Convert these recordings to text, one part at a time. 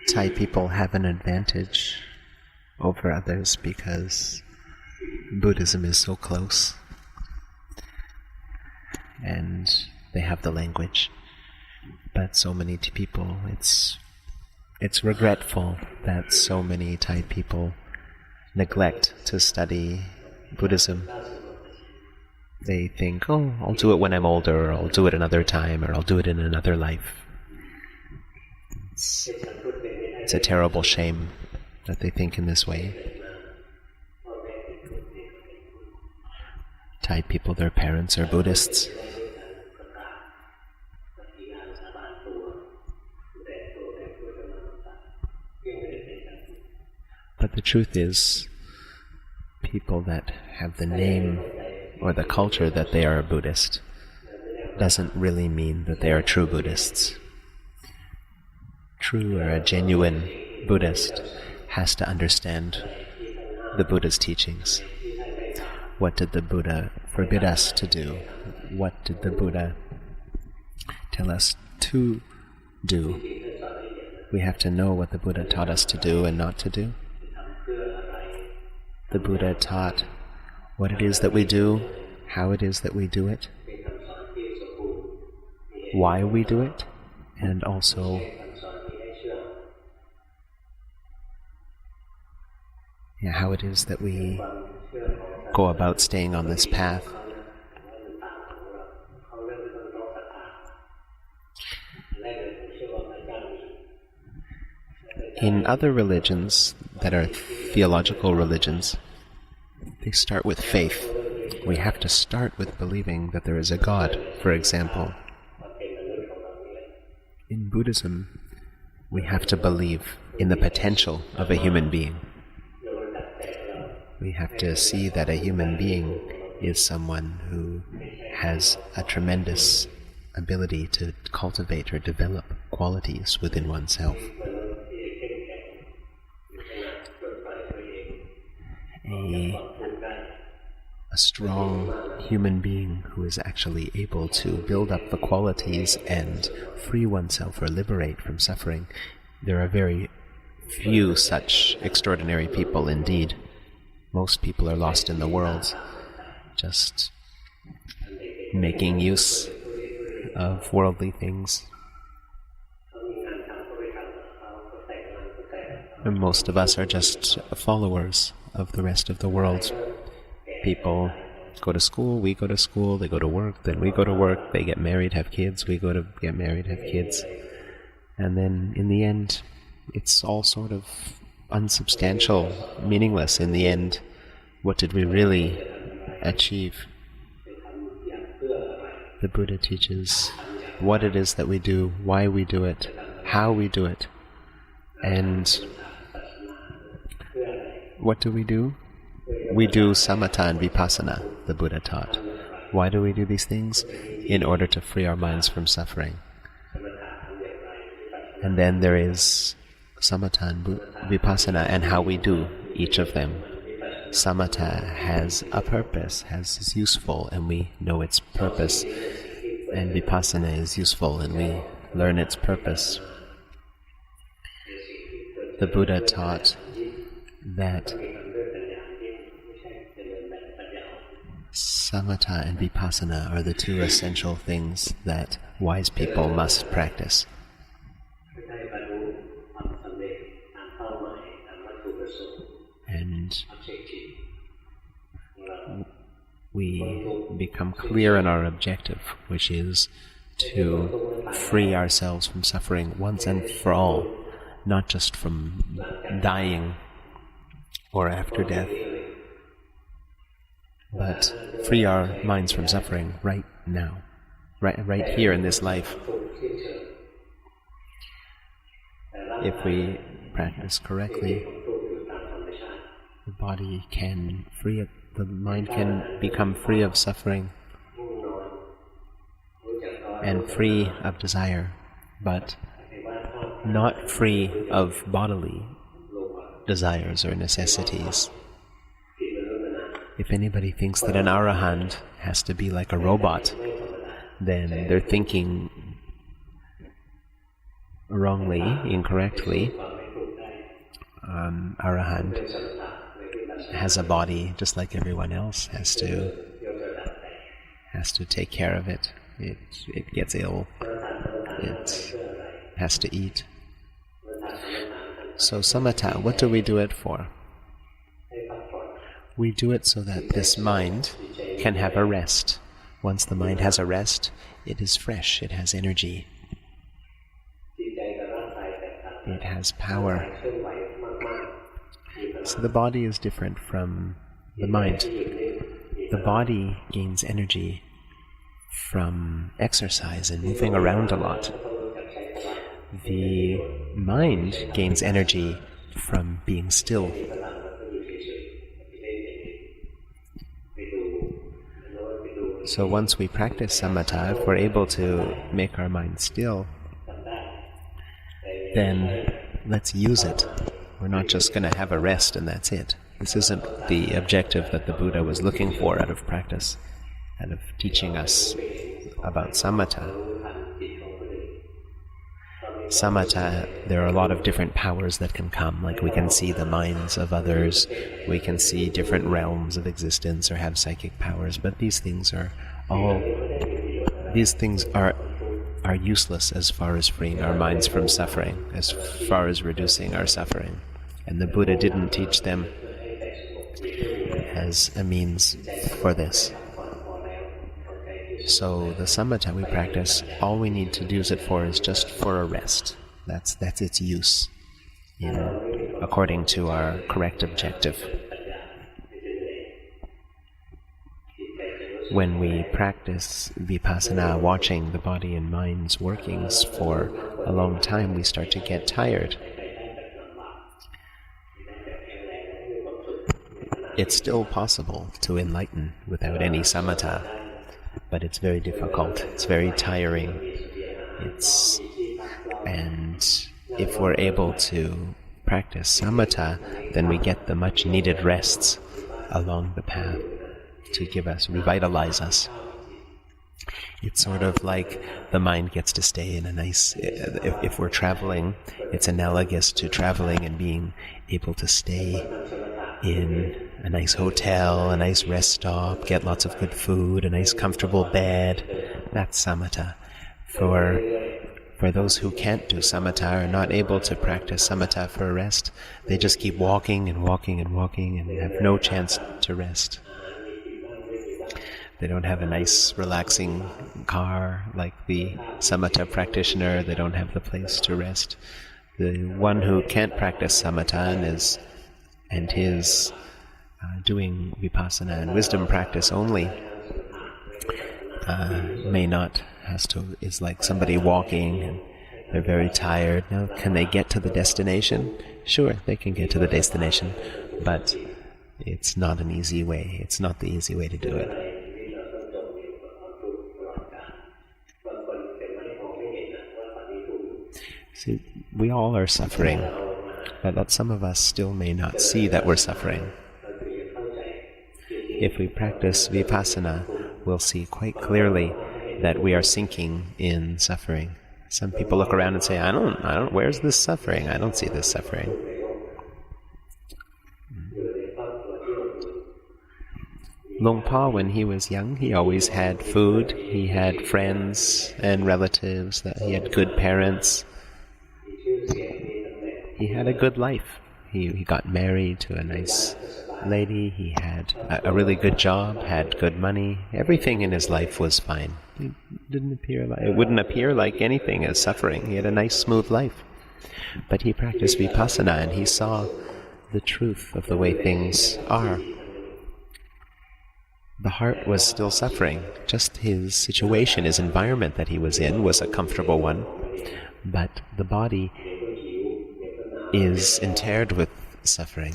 Thai people have an advantage over others because Buddhism is so close and they have the language. But so many people, it's regretful that so many Thai people neglect to study Buddhism. They think, oh, I'll do it when I'm older, or I'll do it another time, or I'll do it in another life. It's a terrible shame that they think in this way. Thai people, their parents are Buddhists. But the truth is, people that have the name or the culture that they are a Buddhist doesn't really mean that they are true Buddhists. True or a genuine Buddhist has to understand the Buddha's teachings. What did the Buddha forbid us to do? What did the Buddha tell us to do? We have to know what the Buddha taught us to do and not to do. The Buddha taught what it is that we do, how it is that we do it, why we do it, and also how it is that we go about staying on this path. In other religions that are theological religions, they start with faith. We have to start with believing that there is a God, for example. In Buddhism, we have to believe in the potential of a human being. We have to see that a human being is someone who has a tremendous ability to cultivate or develop qualities within oneself. A strong human being who is actually able to build up the qualities and free oneself or liberate from suffering. There are very few such extraordinary people indeed. Most people are lost in the world, just making use of worldly things. And most of us are just followers of the rest of the world. People go to school, we go to school, they go to work, then we go to work, they get married, have kids, we go to get married, have kids. And then in the end, it's all sort of unsubstantial, meaningless in the end. What did we really achieve? The Buddha teaches what it is that we do, why we do it, how we do it, and what do? We do Samatha and Vipassana, the Buddha taught. Why do we do these things? In order to free our minds from suffering. And then there is Samatha and Vipassana and how we do each of them. Samatha has a purpose, is useful, and we know its purpose. And Vipassana is useful, and we learn its purpose. The Buddha taught that Samatha and Vipassana are the two essential things that wise people must practice. And we become clear in our objective, which is to free ourselves from suffering once and for all, not just from dying or after death, but free our minds from suffering right now, right here in this life. If we practice correctly, the body can free it, the mind can become free of suffering and free of desire, but not free of bodily desires or necessities. If anybody thinks that an arahant has to be like a robot, then they're thinking wrongly, incorrectly. arahant has a body just like everyone else, has to take care of it. It gets ill. It has to eat. So samatha, what do we do it for? We do it so that this mind can have a rest. Once the mind has a rest, it is fresh, it has energy. It has power. So the body is different from the mind. The body gains energy from exercise and moving around a lot. The mind gains energy from being still. So once we practice samatha, if we're able to make our mind still, then let's use it. We're not just going to have a rest and that's it. This isn't the objective that the Buddha was looking for out of practice, out of teaching us about samatha. Samatha, there are a lot of different powers that can come, like we can see the minds of others, we can see different realms of existence or have psychic powers, but these things are useless as far as freeing our minds from suffering, as far as reducing our suffering. And the Buddha didn't teach them as a means for this. So the samatha we practice, all we need to use it for is just for a rest. That's its use, according to our correct objective. When we practice vipassana, watching the body and mind's workings for a long time, we start to get tired. It's still possible to enlighten without any samatha, but it's very difficult. It's very tiring. And if we're able to practice samatha, then we get the much needed rests along the path to revitalize us. It's sort of like the mind gets to stay in a nice, if we're traveling, it's analogous to traveling and being able to stay in a nice hotel, a nice rest stop, get lots of good food, a nice comfortable bed. That's samatha. For those who can't do samatha, or not able to practice samatha for a rest, they just keep walking and walking and walking and have no chance to rest. They don't have a nice, relaxing car like the samatha practitioner. They don't have the place to rest. The one who can't practice samatha and is doing vipassana and wisdom practice only is like somebody walking and they're very tired. Now, can they get to the destination? Sure, they can get to the destination, but it's not an easy way. It's not the easy way to do it. See, we all are suffering, but some of us still may not see that we're suffering. If we practice vipassana, we'll see quite clearly that we are sinking in suffering. Some people look around and say, I don't, where's this suffering? I don't see this suffering. Luang Pa, when he was young, he always had food, he had friends and relatives, he had good parents. He had a good life. He got married to a nice lady, he had a really good job, had good money. Everything in his life was fine. It wouldn't appear like anything as suffering. He had a nice, smooth life. But he practiced vipassana and he saw the truth of the way things are. The heart was still suffering. Just his situation, his environment that he was in was a comfortable one. But the body is interred with suffering.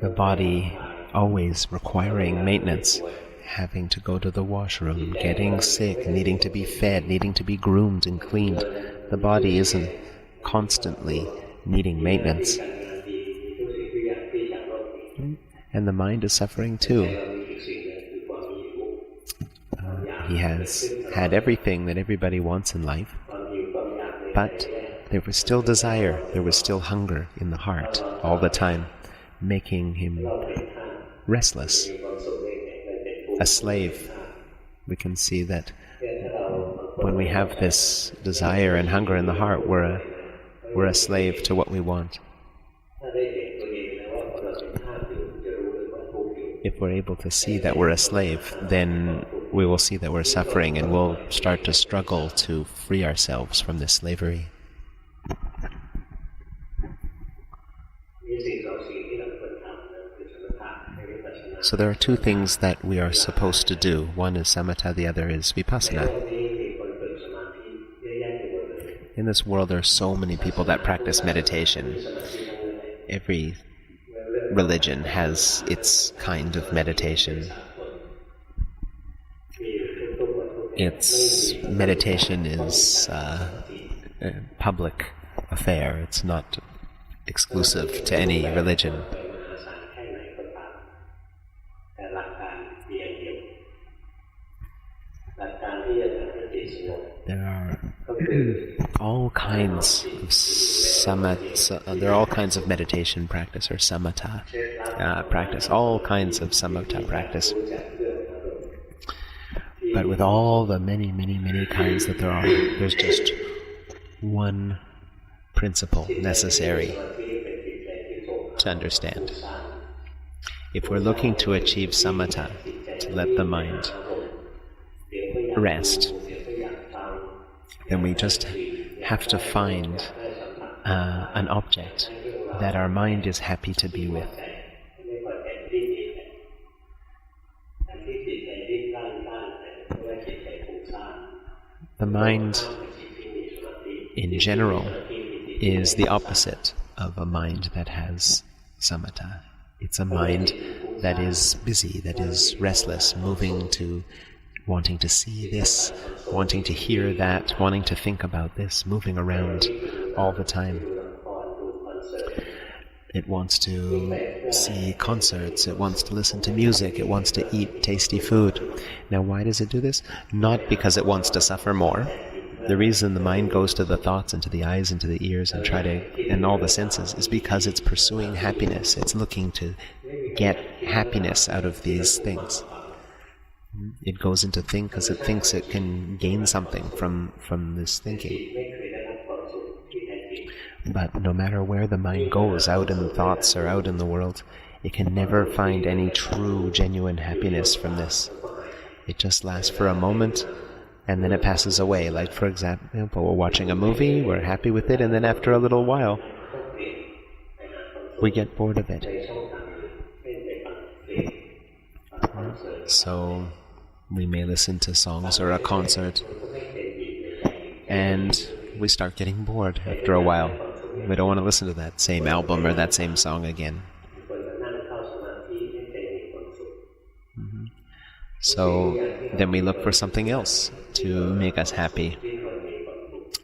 The body always requiring maintenance, having to go to the washroom, getting sick, needing to be fed, needing to be groomed and cleaned. The body isn't constantly needing maintenance. And the mind is suffering too. He has had everything that everybody wants in life, but there was still desire, there was still hunger in the heart all the time, making him restless, a slave. We can see that when we have this desire and hunger in the heart, we're a slave to what we want. If we're able to see that we're a slave, then we will see that we're suffering and we'll start to struggle to free ourselves from this slavery. So there are two things that we are supposed to do. One is samatha, the other is vipassana. In this world there are so many people that practice meditation. Every religion has its kind of meditation. Its meditation is a public affair. It's not exclusive to any religion. There are all kinds of there are all kinds of meditation practice or samatha practice, all kinds of samatha practice. But with all the many kinds that there are, there's just one principle necessary to understand. If we're looking to achieve samatha, to let the mind rest, then we just have to find an object that our mind is happy to be with. The mind, in general, is the opposite of a mind that has samatha. It's a mind that is busy, that is restless, moving to wanting to see this, wanting to hear that, wanting to think about this, moving around all the time. It wants to see concerts, it wants to listen to music, it wants to eat tasty food. Now why does it do this? Not because it wants to suffer more. The reason the mind goes to the thoughts and to the eyes and to the ears and all the senses is because it's pursuing happiness. It's looking to get happiness out of these things. It goes into think because it thinks it can gain something from this thinking. But no matter where the mind goes, out in the thoughts or out in the world, it can never find any true, genuine happiness from this. It just lasts for a moment, and then it passes away. Like, for example, we're watching a movie, we're happy with it, and then after a little while, we get bored of it. So, we may listen to songs or a concert, and we start getting bored after a while. We don't want to listen to that same album or that same song again. So then we look for something else to make us happy.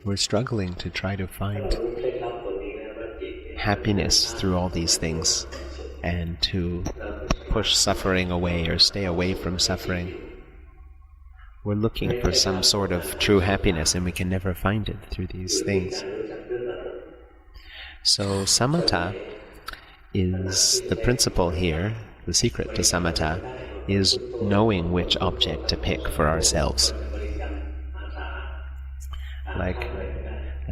We're struggling to try to find happiness through all these things and to push suffering away or stay away from suffering. We're looking for some sort of true happiness and we can never find it through these things. So samatha is the principle here, the secret to samatha is knowing which object to pick for ourselves. Like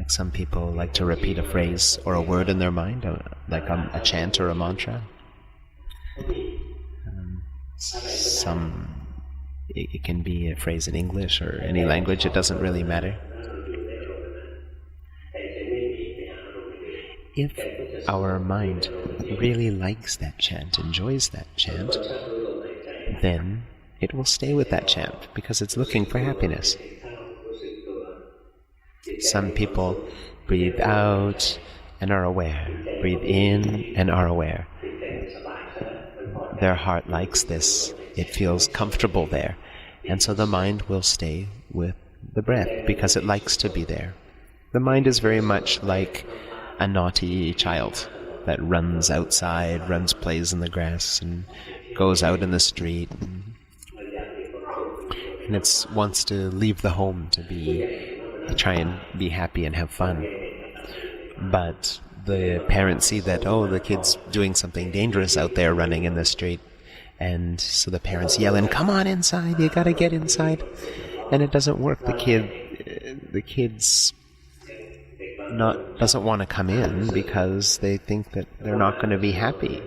some people like to repeat a phrase or a word in their mind, like a chant or a mantra. It can be a phrase in English or any language, it doesn't really matter. If our mind really likes that chant, enjoys that chant, then it will stay with that chant because it's looking for happiness. Some people breathe out and are aware, breathe in and are aware. Their heart likes this, it feels comfortable there, and so the mind will stay with the breath because it likes to be there. The mind is very much like a naughty child that runs outside, plays in the grass, and goes out in the street, and it wants to leave the home to try and be happy and have fun. But the parents see that, the kid's doing something dangerous out there running in the street. And so the parents yell in, "Come on inside, you gotta get inside." And it doesn't work. The kid's doesn't want to come in because they think that they're not going to be happy.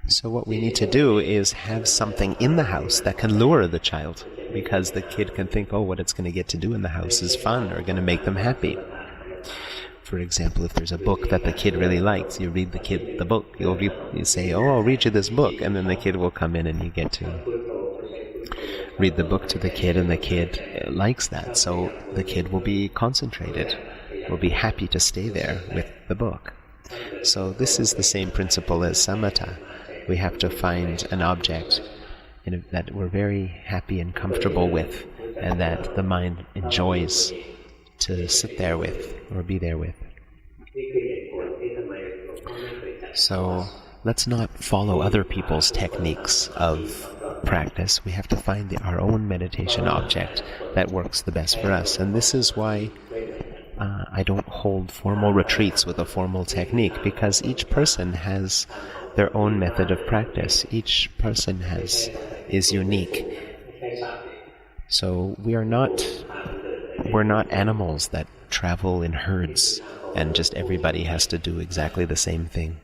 So what we need to do is have something in the house that can lure the child, because the kid can think, what it's going to get to do in the house is fun or going to make them happy. For example, if there's a book that the kid really likes, you read the kid the book. You say, "I'll read you this book," and then the kid will come in and you get to read the book to the kid, and the kid likes that. So the kid will be concentrated, will be happy to stay there with the book. So this is the same principle as samatha. We have to find an object that we're very happy and comfortable with, and that the mind enjoys to sit there with or be there with. So let's not follow other people's techniques of practice. We have to find our own meditation object that works the best for us. And this is why I don't hold formal retreats with a formal technique, because each person has their own method of practice. Each person is unique. So we're not animals that travel in herds and just everybody has to do exactly the same thing.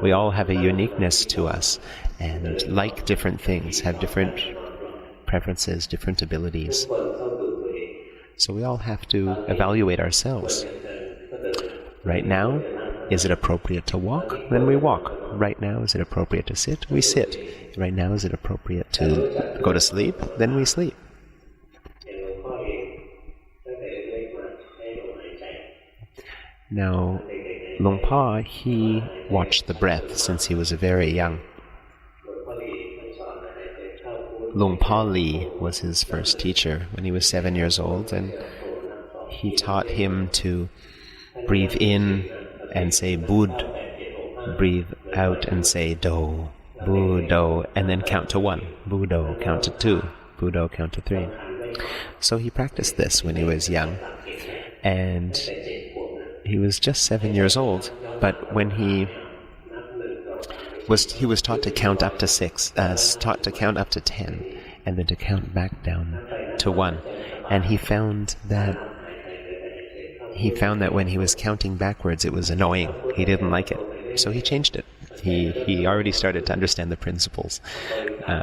We all have a uniqueness to us and like different things, have different preferences, different abilities. So we all have to evaluate ourselves. Right now, is it appropriate to walk? Then we walk. Right now, is it appropriate to sit? We sit. Right now, is it appropriate to go to sleep? Then we sleep. Now, Luang Pa, he watched the breath since he was very young. Luang Pa Li was his first teacher when he was 7 years old, and he taught him to breathe in and say Bud, breathe out and say Do, Bu-do, and then count to 1. Bu-do, count to 2. Bu-do, count to 3. So he practiced this when he was young, and he was just 7 years old, but when he was taught to count up to 6, taught to count up to 10, and then to count back down to 1. And he found that when he was counting backwards, it was annoying. He didn't like it, so he changed it. He already started to understand the principles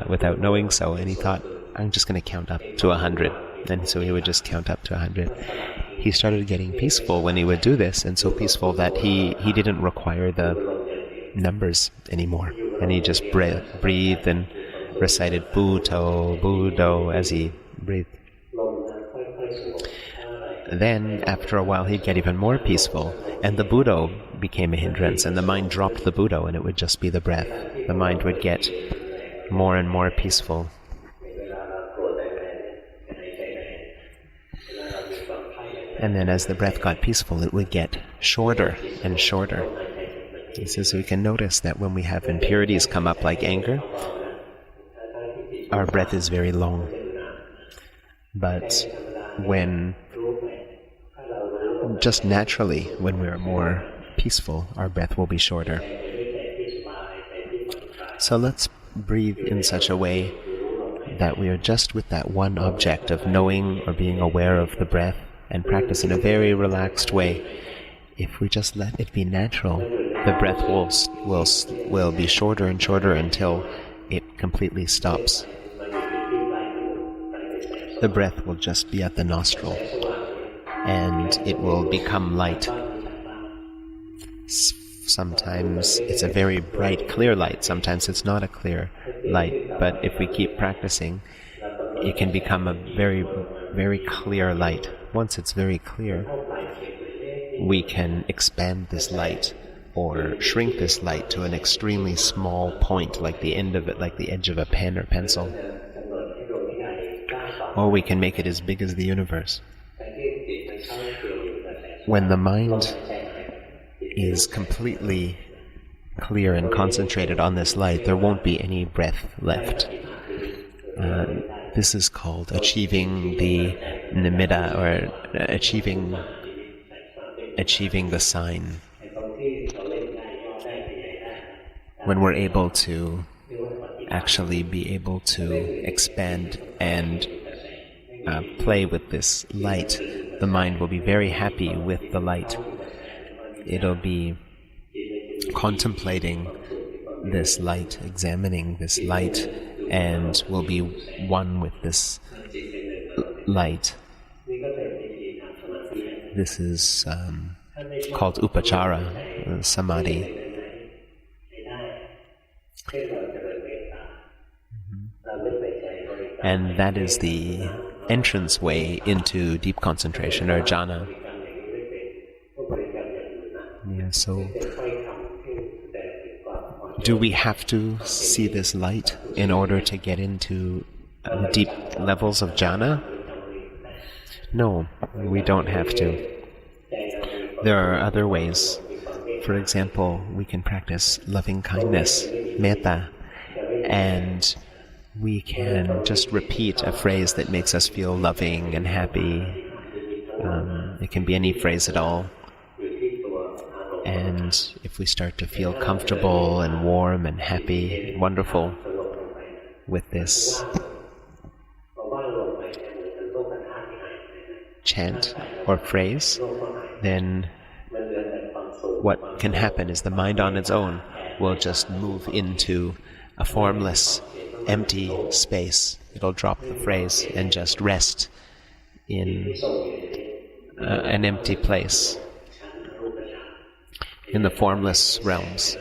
without knowing so, and he thought, I'm just going to count up to 100. And so he would just count up to 100. He started getting peaceful when he would do this, and so peaceful that he didn't require the numbers anymore. And he just breathed and recited Bu-to, Bu-do as he breathed. Then, after a while, he'd get even more peaceful, and the Bu-do became a hindrance, and the mind dropped the Bu-do, and it would just be the breath. The mind would get more and more peaceful. And then as the breath got peaceful, it would get shorter and shorter. He says we can notice that when we have impurities come up like anger, our breath is very long. But just naturally, when we're more peaceful, our breath will be shorter. So let's breathe in such a way that we are just with that one object of knowing or being aware of the breath, and practice in a very relaxed way. If we just let it be natural, the breath will be shorter and shorter until it completely stops. The breath will just be at the nostril, and it will become light. Sometimes it's a very bright, clear light. Sometimes it's not a clear light. But if we keep practicing, it can become a very, very clear light. Once it's very clear, we can expand this light or shrink this light to an extremely small point, like the end of it, like the edge of a pen or pencil. Or we can make it as big as the universe. When the mind is completely clear and concentrated on this light, there won't be any breath left. This is called achieving the nimitta, or achieving the sign. When we're able to actually be able to expand and play with this light, the mind will be very happy with the light. It'll be contemplating this light, examining this light, and will be one with this light. This is called upachara, samadhi. And that is the entrance way into deep concentration, or jhana. Yeah, so do we have to see this light in order to get into deep levels of jhana? No, we don't have to. There are other ways. For example, we can practice loving kindness, metta, and we can just repeat a phrase that makes us feel loving and happy. It can be any phrase at all. And if we start to feel comfortable and warm and happy, wonderful with this chant or phrase, then what can happen is the mind on its own will just move into a formless, empty space. It'll drop the phrase and just rest in an empty place, in the formless realms.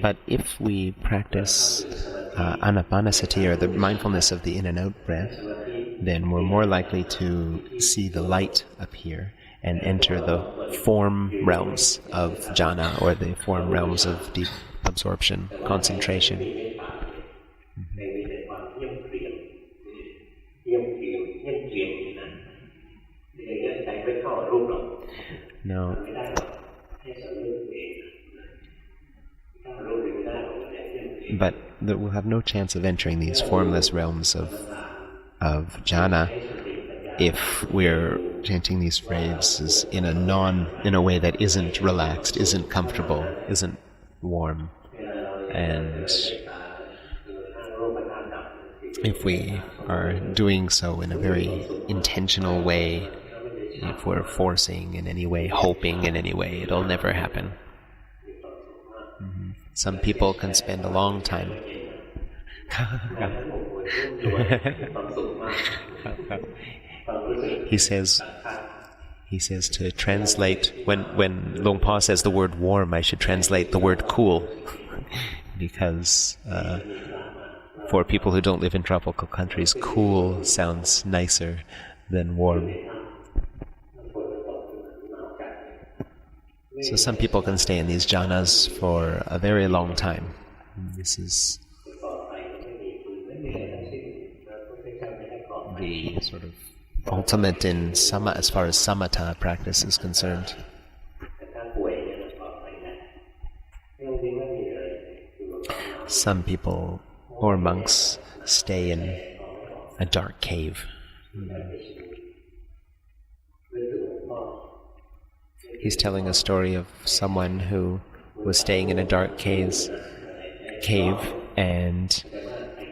But if we practice anapanasati, or the mindfulness of the in and out breath, then we're more likely to see the light appear and enter the form realms of jhana, or the form realms of deep absorption, concentration. Now, but we'll have no chance of entering these formless realms of jhana if we're chanting these phrases in a way that isn't relaxed, isn't comfortable, isn't warm. And if we are doing so in a very intentional way, if we're forcing in any way, hoping in any way, it'll never happen. Some people can spend a long time. He says to translate, when Luang Pa says the word warm, I should translate the word cool, because for people who don't live in tropical countries, cool sounds nicer than warm. So some people can stay in these jhanas for a very long time. This is the sort of ultimate in as far as samatha practice is concerned. Some people, or monks, stay in a dark cave. He's telling a story of someone who was staying in a dark cave, and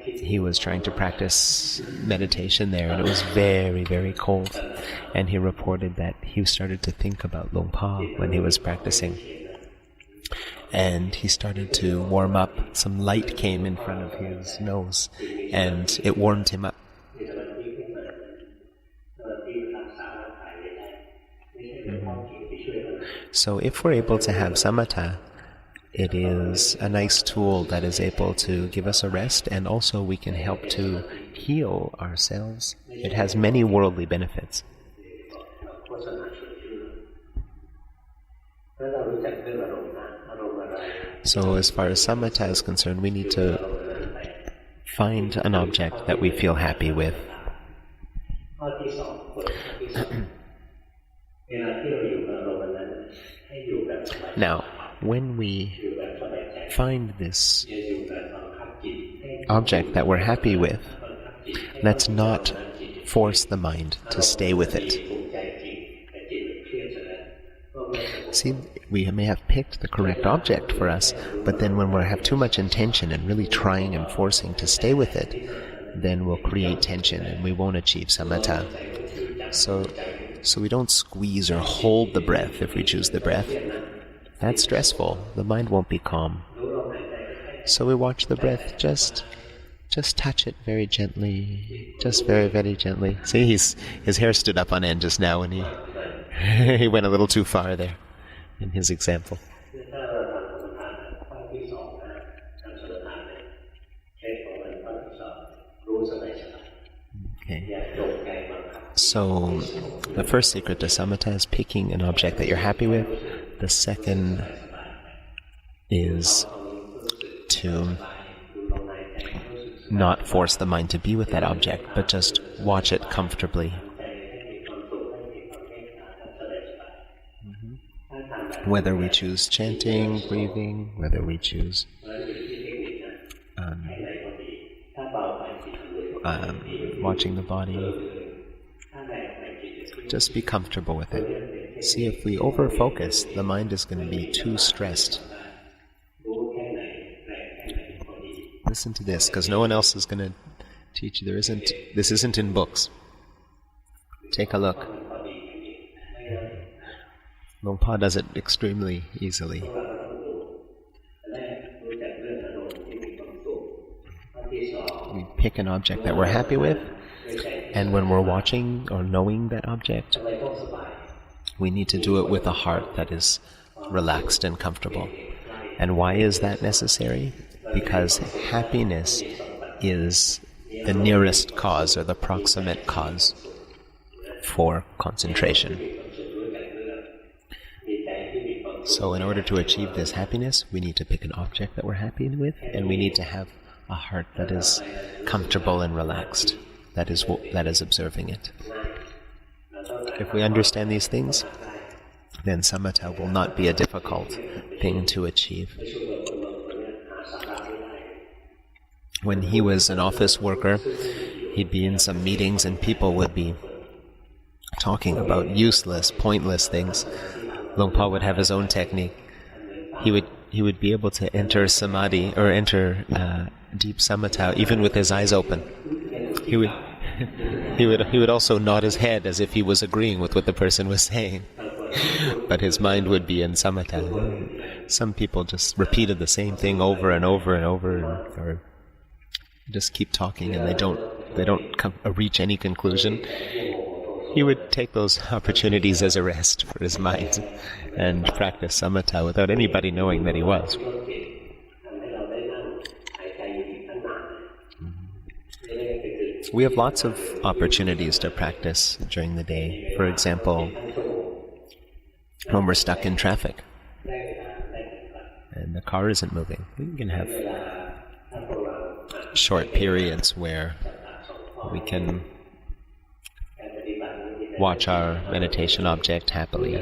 he was trying to practice meditation there, and it was very, very cold. And he reported that he started to think about Luang Pa when he was practicing. And he started to warm up. Some light came in front of his nose, and it warmed him up. So if we're able to have samatha, it is a nice tool that is able to give us a rest, and also we can help to heal ourselves. It has many worldly benefits. So as far as samatha is concerned, we need to find an object that we feel happy with. Now, when we find this object that we're happy with, let's not force the mind to stay with it. See, we may have picked the correct object for us, but then when we have too much intention and really trying and forcing to stay with it, then we'll create tension and we won't achieve samatha. So we don't squeeze or hold the breath if we choose the breath. That's stressful. The mind won't be calm. So we watch the breath, just touch it very gently, just very, very gently. See, his hair stood up on end just now and he went a little too far there in his example. Okay. So the first secret to samatha is picking an object that you're happy with. The second is to not force the mind to be with that object, but just watch it comfortably. Whether we choose chanting, breathing, whether we choose watching the body, just be comfortable with it. See, if we over-focus, the mind is going to be too stressed. Listen to this, because no one else is going to teach you. This isn't in books. Take a look. Luang Pa does it extremely easily. We pick an object that we're happy with, and when we're watching or knowing that object, we need to do it with a heart that is relaxed and comfortable. And why is that necessary? Because happiness is the nearest cause or the proximate cause for concentration. So in order to achieve this happiness, we need to pick an object that we're happy with, and we need to have a heart that is comfortable and relaxed, that is observing it. If we understand these things, then samatha will not be a difficult thing to achieve. When he was an office worker, he'd be in some meetings and people would be talking about useless, pointless things. Luang Pa would have his own technique. He would be able to enter samadhi or enter deep samatha even with his eyes open. He would also nod his head as if he was agreeing with what the person was saying, but his mind would be in samatha. Some people just repeated the same thing over and over and over, or just keep talking and they don't reach any conclusion. He would take those opportunities as a rest for his mind and practice samatha without anybody knowing that he was. We have lots of opportunities to practice during the day. For example, when we're stuck in traffic and the car isn't moving, we can have short periods where we can watch our meditation object happily.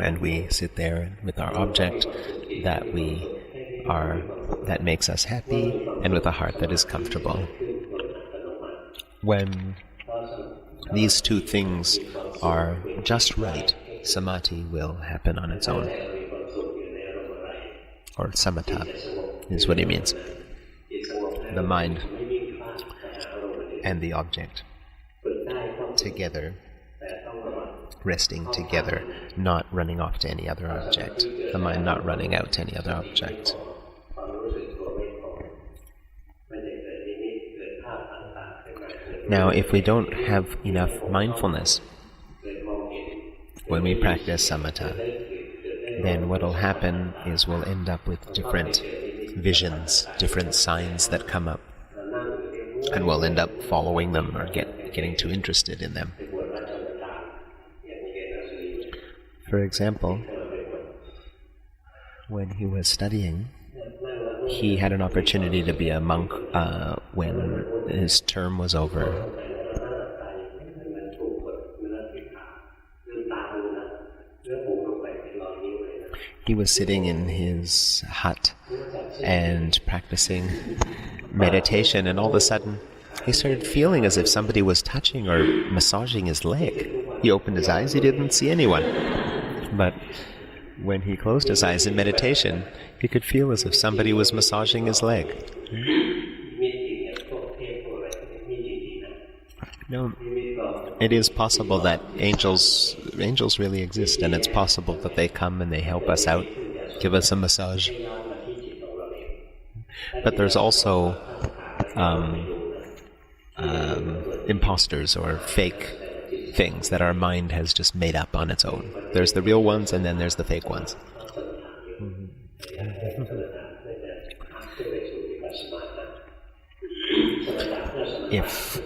And we sit there with our object that makes us happy, and with a heart that is comfortable. When these two things are just right, samadhi will happen on its own. Or samatha is what he means. The mind and the object together, resting together, not running off to any other object, the mind not running out to any other object. Now, if we don't have enough mindfulness when we practice samatha, then what will happen is we'll end up with different visions, different signs that come up, and we'll end up following them or getting too interested in them. For example, when he was studying, he had an opportunity to be a monk when his term was over. he was sitting in his hut and practicing meditation, and all of a sudden he started feeling as if somebody was touching or massaging his leg. He opened his eyes, he didn't see anyone. But when he closed his eyes in meditation, he could feel as if somebody was massaging his leg. No, it is possible that angels really exist, and it's possible that they come and they help us out, give us a massage. But there's also imposters or fake things that our mind has just made up on its own. There's the real ones, and then there's the fake ones. If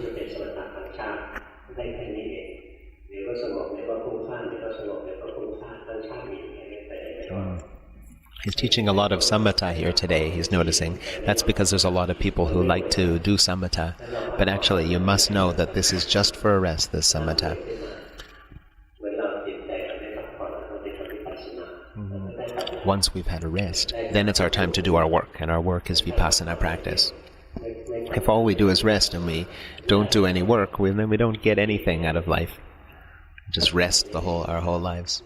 he's teaching a lot of Samatha here today, he's noticing. That's because there's a lot of people who like to do Samatha. But actually, you must know that this is just for a rest, this Samatha. Once we've had a rest, then it's our time to do our work, and our work is vipassana practice. If all we do is rest and we don't do any work, then we don't get anything out of life. Just rest our whole lives.